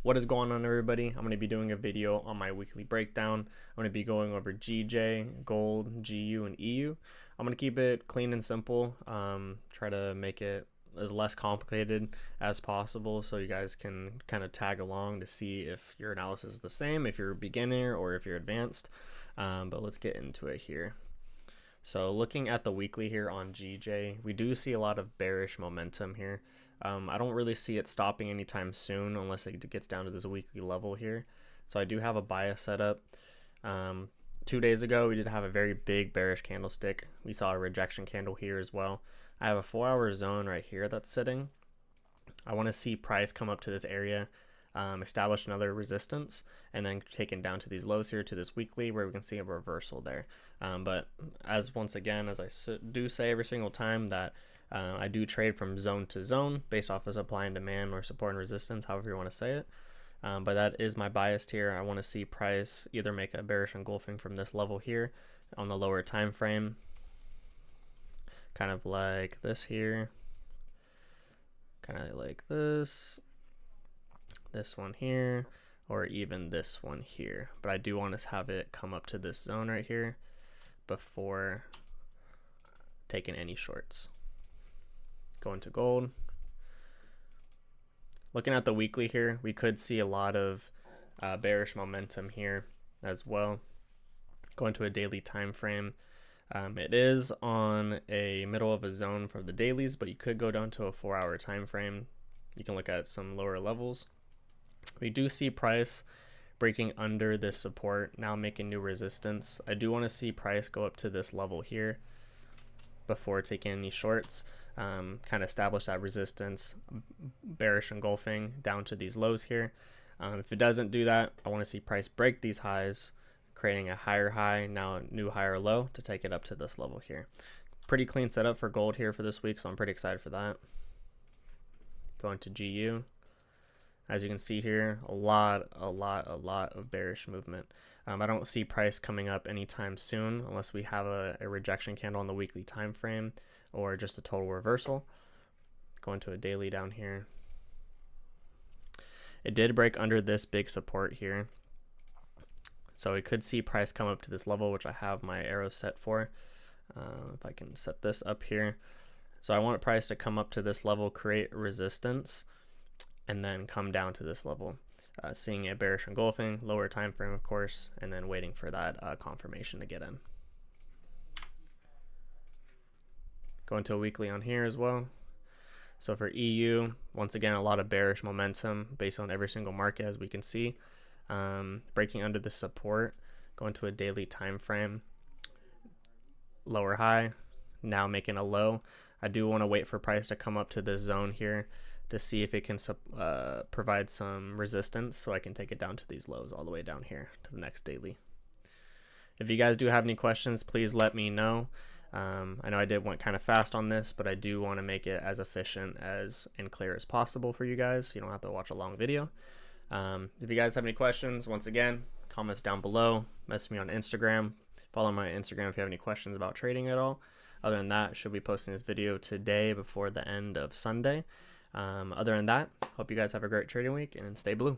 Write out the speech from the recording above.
What is going on, everybody? I'm going to be doing a video on my weekly breakdown. I'm going to be going over GJ, Gold, GU, and EU. I'm going to keep it clean and simple, try to make it as less complicated as possible so you guys can kind of tag along to see if your analysis is the same, if you're a beginner or if you're advanced. But let's get into it here. So looking at the weekly here on GJ, we do see a lot of bearish momentum here. I don't really see it stopping anytime soon unless it gets down to this weekly level here. So I do have a bias set up. 2 days ago, we did have a very big bearish candlestick. We saw a rejection candle here as well. I have a 4-hour zone right here that's sitting. I want to see price come up to this area, establish another resistance, and then taken down to these lows here to this weekly where we can see a reversal there. But once again, as I do say every single time, that I do trade from zone to zone based off of supply and demand or support and resistance, however you want to say it. But that is my bias here. I want to see price either make a bearish engulfing from this level here on the lower time frame, kind of like this here, kind of like this one here, or even this one here. But I do want to have it come up to this zone right here before taking any shorts. Going to gold. Looking at the weekly here, we could see a lot of bearish momentum here as well. Going to a daily time frame. It is on a middle of a zone for the dailies, but you could go down to a 4-hour time frame. You can look at some lower levels. We do see price breaking under this support, now making new resistance. I do want to see price go up to this level here before taking any shorts, kind of establish that resistance, bearish engulfing down to these lows here. If it doesn't do that, I want to see price break these highs, creating a higher high, now a new higher low to take it up to this level here. Pretty clean setup for gold here for this week, so I'm pretty excited for that. Going to GU. As you can see here, a lot of bearish movement. I don't see price coming up anytime soon unless we have a rejection candle on the weekly time frame or just a total reversal. Going to a daily down here. It did break under this big support here. So we could see price come up to this level, which I have my arrows set for. If I can set this up here. So I want price to come up to this level, create resistance, and then come down to this level, seeing a bearish engulfing, lower time frame, of course, and then waiting for that confirmation to get in. Going to a weekly on here as well. So for EU, once again, a lot of bearish momentum based on every single market, as we can see. Breaking under the support, going to a daily time frame, lower high, now making a low. I do want to wait for price to come up to this zone here to see if it can provide some resistance so I can take it down to these lows all the way down here to the next daily. If you guys do have any questions, please let me know. I know I went kind of fast on this, but I do want to make it as efficient and clear as possible for you guys. You don't have to watch a long video. If you guys have any questions, once again, comments down below. Message me on Instagram. Follow my Instagram if you have any questions about trading at all. Other than that, should be posting this video today before the end of Sunday. Other than that, hope you guys have a great trading week and stay blue.